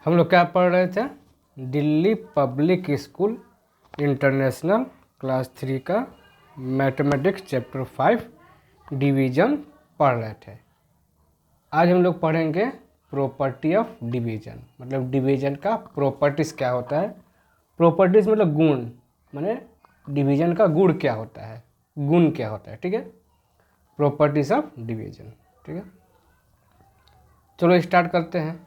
हम लोग क्या पढ़ रहे थे? Delhi public school international class 3 का मैथमेटिक्स चैप्टर 5 डिवीज़न पढ़ रहे थे। आज हम लोग पढ़ेंगे प्रॉपर्टी ऑफ डिवीज़न, मतलब डिवीज़न का प्रॉपर्टीज़ क्या होता है। प्रॉपर्टीज़ मतलब गुण, माने डिवीज़न का गुण क्या होता है, गुण क्या होता है, ठीक है। प्रॉपर्टीज़ ऑफ डिवीज़न, ठीक है। चलो स्टार्ट करते हैं।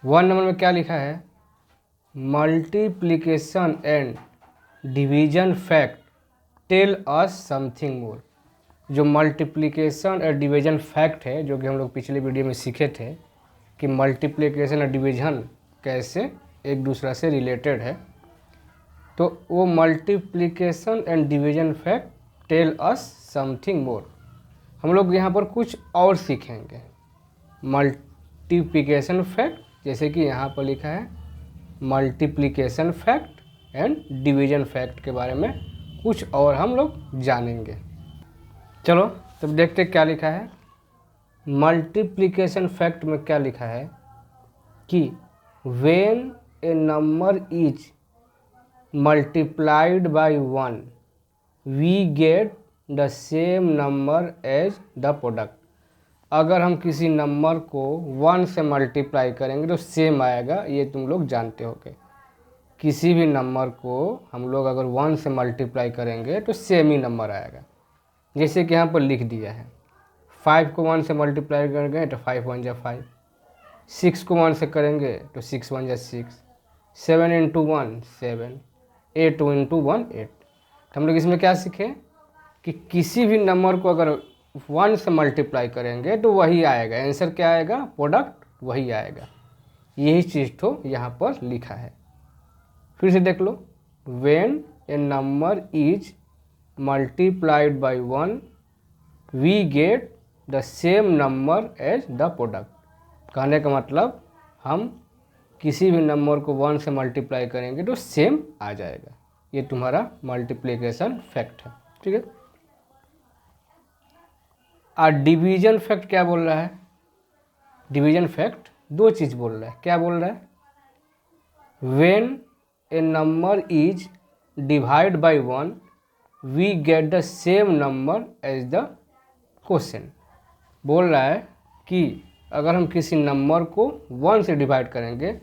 1 नंबर में क्या लिखा है? Multiplication and division fact tell us something more. जो मल्टीप्लिकेशन और डिवीजन फैक्ट है, जो कि हम लोग पिछले वीडियो में सीखे थे कि मल्टीप्लिकेशन और डिवीजन कैसे एक दूसरा से रिलेटेड है, तो वो multiplication and division fact tell us something more. हम लोग यहाँ पर कुछ और सीखेंगे। मल्टीप्लिकेशन फैक्ट, जैसे कि यहाँ पर लिखा है multiplication fact and division fact के बारे में कुछ और हम लोग जानेंगे। चलो तब देखते क्या लिखा है। मल्टीप्लिकेशन फैक्ट में क्या लिखा है कि when a number is multiplied by 1 we get the same number as the product. अगर हम किसी नंबर को 1 से मल्टीप्लाई करेंगे तो सेम आएगा, ये तुम लोग जानते होगे। किसी भी नंबर को हम लोग अगर 1 से मल्टीप्लाई करेंगे तो सेम ही नंबर आएगा। जैसे कि यहाँ पर लिख दिया है 5 को 1 से मल्टीप्लाई करेंगे तो 5 1 जा 5, 6 को 1 से करेंगे तो 6 1 जा 6, 7 इंटू 1 7, 8 इंटू 1 8। तो हम लोग इसमें क्या सीखे कि किसी भी नंबर को अगर 1 से मल्टीप्लाई करेंगे तो वही आएगा, आंसर क्या आएगा, प्रोडक्ट वही आएगा। यही चीज़ तो यहाँ पर लिखा है। फिर से देख लो, when a number is multiplied by 1 we get the same number as the product. कहने का मतलब हम किसी भी नंबर को 1 से मल्टीप्लाई करेंगे तो सेम आ जाएगा। ये तुम्हारा मल्टीप्लिकेशन फैक्ट है, ठीक है। और डिवीजन फैक्ट क्या बोल रहा है? डिवीजन फैक्ट दो चीज़ बोल रहा है। क्या बोल रहा है? When a number is divide by 1 we get the same number as the quotient. बोल रहा है कि अगर हम किसी नंबर को 1 से डिवाइड करेंगे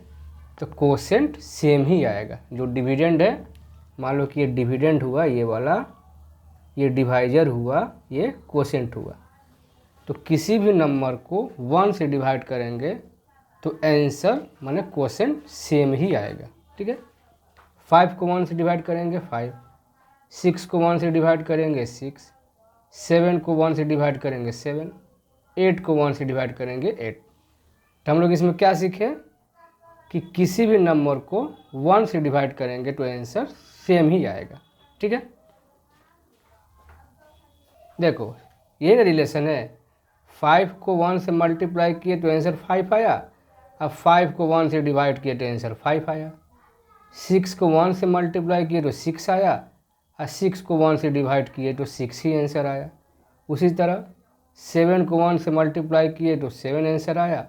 तो क्वोशेंट सेम ही आएगा। जो डिविडेंड है, मान लो कि ये डिविडेंड हुआ, ये वाला, ये डिवाइजर हुआ, ये क्वोशेंट हुआ। तो किसी भी नंबर को 1 से डिवाइड करेंगे तो आंसर माने क्वोशेंट सेम ही आएगा, ठीक है। 5 को 1 से डिवाइड करेंगे 5, 6 को 1 से डिवाइड करेंगे 6, 7 को 1 से डिवाइड करेंगे 7, 8 को 1 से डिवाइड करेंगे 8। तो हम लोग इसमें क्या सीखे कि किसी भी नंबर को 1 से डिवाइड करेंगे तो आंसर सेम ही आएगा, ठीक है। देखो ये रिलेशन है, 5 को 1 से मल्टीप्लाई किए तो आंसर 5 आया, अब 5 को 1 से डिवाइड किए तो आंसर 5 आया। 6 को 1 से मल्टीप्लाई किए तो 6 आया, और 6 को 1 से डिवाइड किए तो 6 ही आंसर आया। उसी तरह 7 को 1 से मल्टीप्लाई किए तो 7 आंसर आया,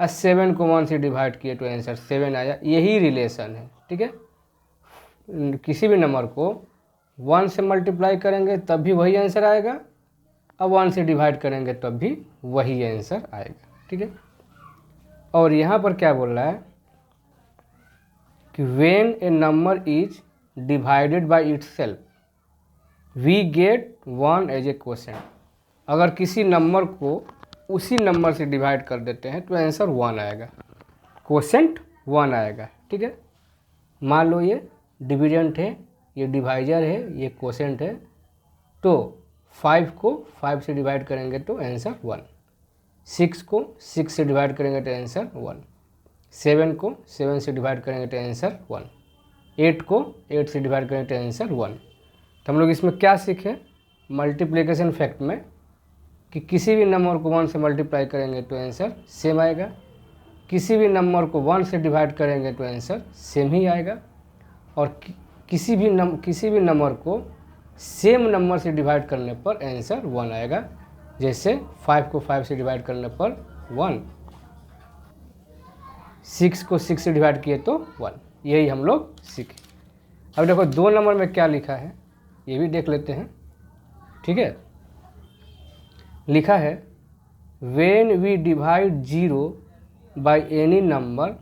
और 7 को 1 से डिवाइड किए तो आंसर 7 आया। यही रिलेशन है, ठीक है। किसी भी नंबर को 1 से मल्टीप्लाई करेंगे तब भी वही आंसर आएगा, अब 1 से डिवाइड करेंगे तब भी वही आंसर आएगा, ठीक है। और यहाँ पर क्या बोल रहा है कि when a number is divided by itself we get 1 as a quotient. अगर किसी नंबर को उसी नंबर से डिवाइड कर देते हैं तो आंसर 1 आएगा, क्वोशेंट 1 आएगा, ठीक है। मान लो ये डिविडेंड है, ये डिवाइजर है, ये क्वोशेंट है, तो 5 को 5 से डिवाइड करेंगे तो आंसर 1, 6 को 6 से डिवाइड करेंगे तो आंसर 1, 7 को 7 से डिवाइड करेंगे तो आंसर 1, 8 को 8 से डिवाइड करेंगे तो आंसर 1। तो हम लोग इसमें क्या सीखे मल्टीप्लिकेशन फैक्ट में कि किसी भी नंबर को 1 से मल्टीप्लाई करेंगे तो आंसर सेम आएगा, किसी भी नंबर को 1 से डिवाइड करेंगे तो आंसर सेम ही आएगा, और किसी भी नंबर को सेम नंबर से डिवाइड करने पर आंसर 1 आएगा। जैसे 5 को 5 से डिवाइड करने पर 1, 6 को 6 से डिवाइड किए तो 1। यही हम लोग सीखे। अब देखो 2 नंबर में क्या लिखा है ये भी देख लेते हैं। ठीक है, लिखा है when we divide 0 by any number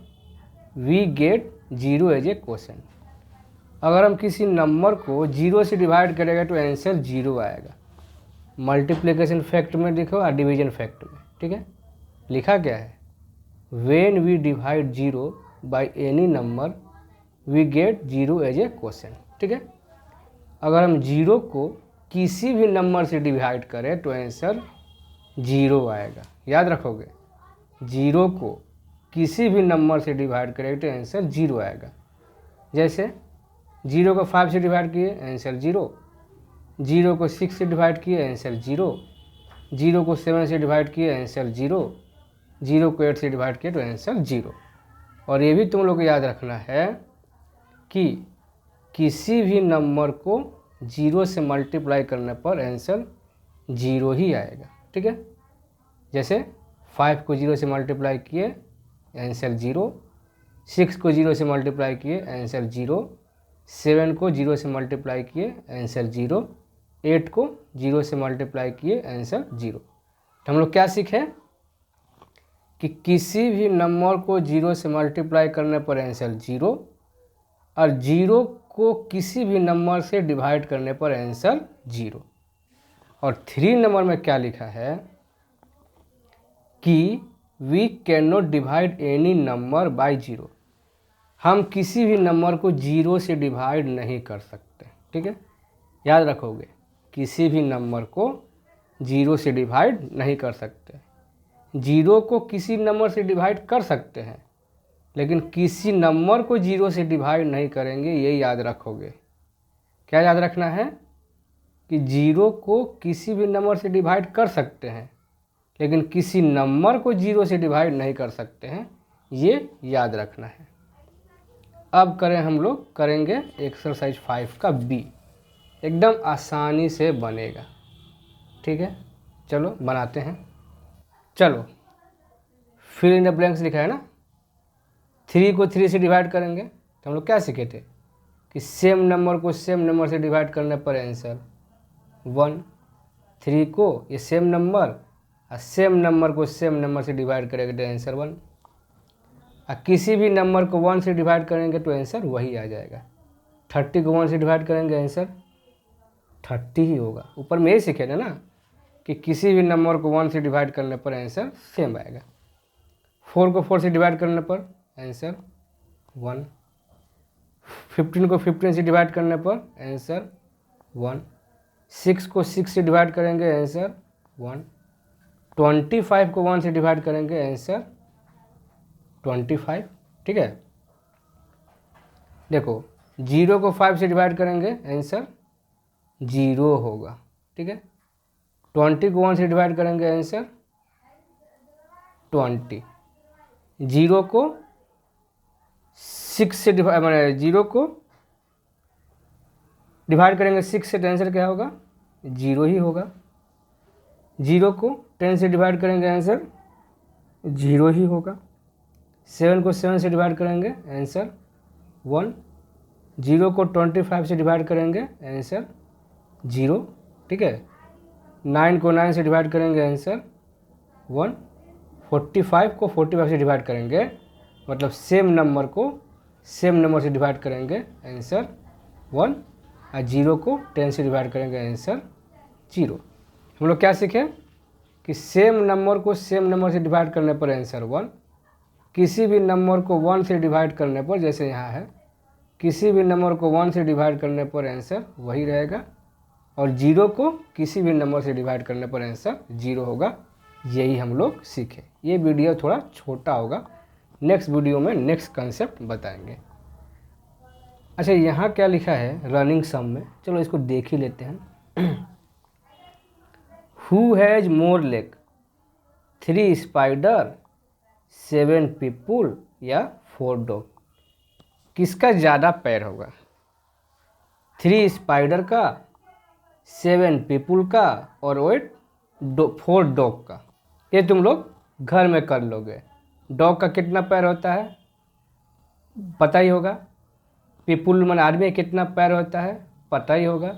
we get 0 as a quotient. अगर हम किसी नंबर को 0 से डिवाइड करेंगे तो आंसर 0 आएगा। मल्टीप्लिकेशन फैक्ट में देखो और डिवीजन फैक्ट में। ठीक है, लिखा क्या है when we divide 0 by any number we get 0 as a quotient. ठीक है, अगर हम 0 को किसी भी नंबर से डिवाइड करें तो आंसर 0 आएगा। याद रखोगे, 0 को किसी भी नंबर से डिवाइड करें तो आंसर 0 आएगा। जैसे 0 को 5 से डिवाइड किए आंसर 0, 0 को 6 से डिवाइड किए आंसर 0, 0 को 7 से डिवाइड किए आंसर 0, 0 को 8 से डिवाइड किए तो आंसर 0। और ये भी तुम लोग को याद रखना है कि किसी भी नंबर को 0 से मल्टीप्लाई करने पर आंसर 0 ही आएगा। ठीक है, जैसे 5 को 0 से मल्टीप्लाई किए आंसर 0, 6 को 0 से मल्टीप्लाई किए आंसर 0, 7 को 0 से मल्टीप्लाई किए आंसर 0, 8 को 0 से मल्टीप्लाई किए आंसर 0। तो हम लोग क्या सीखे कि किसी भी नंबर को 0 से मल्टीप्लाई करने पर आंसर 0 और 0 को किसी भी नंबर से डिवाइड करने पर आंसर 0। और 3 नंबर में क्या लिखा है कि we can not divide any number by 0। हम किसी भी नंबर को 0 से डिवाइड नहीं कर सकते। ठीक है, याद रखोगे, किसी भी नंबर को 0 से डिवाइड नहीं कर सकते। 0 को किसी नंबर से डिवाइड कर सकते हैं लेकिन किसी नंबर को 0 से डिवाइड नहीं करेंगे, ये याद रखोगे। क्या याद रखना है कि 0 को किसी भी नंबर से डिवाइड कर सकते हैं लेकिन किसी नंबर को 0 से डिवाइड नहीं कर सकते हैं, ये याद रखना है। अब हम लोग करेंगे एक्सरसाइज 5 का बी। एकदम आसानी से बनेगा। ठीक है, चलो बनाते हैं। चलो, फिल इन द ब्लैंक्स लिखा है ना। 3 को 3 से डिवाइड करेंगे तो हम लोग क्या सीखे थे कि सेम नंबर को सेम नंबर से डिवाइड करने पर आंसर 1। 3 को ये सेम नंबर और सेम नंबर को सेम नंबर से डिवाइड करेंगे तो आंसर 1। और किसी भी नंबर को 1 से डिवाइड करेंगे तो आंसर वही आ जाएगा। 30 को 1 से डिवाइड करेंगे आंसर 30 ही होगा। ऊपर में यही सीखे थे ना कि किसी भी नंबर को 1 से डिवाइड करने पर आंसर सेम आएगा। 4 को 4 से डिवाइड करने पर आंसर 1, 15 को 15 से डिवाइड करने पर आंसर 1, 6 को 6 से डिवाइड करेंगे आंसर 1, 25 को 1 से डिवाइड करेंगे आंसर 25। ठीक है, देखो 0 को 5 से डिवाइड करेंगे आंसर 0 होगा। ठीक है, 20 को 1 से डिवाइड करेंगे आंसर 20, 0 को 6 से डिवाइड 0 को डिवाइड करेंगे 6 से तो आंसर क्या होगा 0 ही होगा। 0 को 10 से डिवाइड करेंगे आंसर 0 ही होगा। 7 को 7 से डिवाइड करेंगे आंसर 1, 0 को 25 से डिवाइड करेंगे आंसर 0। ठीक है, 9 को 9 से डिवाइड करेंगे आंसर 1, 45 को 45 से डिवाइड करेंगे मतलब सेम नंबर को सेम नंबर से डिवाइड करेंगे आंसर 1 और 0 को 10 से डिवाइड करेंगे आंसर 0। हम लोग क्या सीखे कि सेम नंबर को सेम नंबर से डिवाइड करने पर आंसर 1, किसी भी नंबर को 1 से डिवाइड करने पर, जैसे यहाँ है, किसी भी नंबर को 1 से डिवाइड करने पर आंसर वही रहेगा और 0 को किसी भी नंबर से डिवाइड करने पर आंसर 0 होगा। यही हम लोग सीखे। ये वीडियो थोड़ा छोटा होगा, नेक्स्ट वीडियो में नेक्स्ट कंसेप्ट बताएंगे। अच्छा, यहाँ क्या लिखा है रनिंग सम में, चलो इसको देख ही लेते हैं। Who has more leg, 3 spider, 7 people या 4 डॉग। किसका ज़्यादा पैर होगा? 3 स्पाइडर का, 7 पीपुल का और 4 डॉग का। ये तुम लोग घर में कर लोगे। डॉग का कितना पैर होता है पता ही होगा। पीपुल मन आदमी कितना पैर होता है पता ही होगा।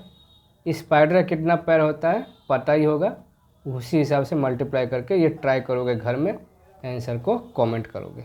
स्पाइडर कितना पैर होता है पता ही होगा। उसी हिसाब से मल्टीप्लाई करके ये ट्राई करोगे घर में, आंसर को कमेंट करोगे।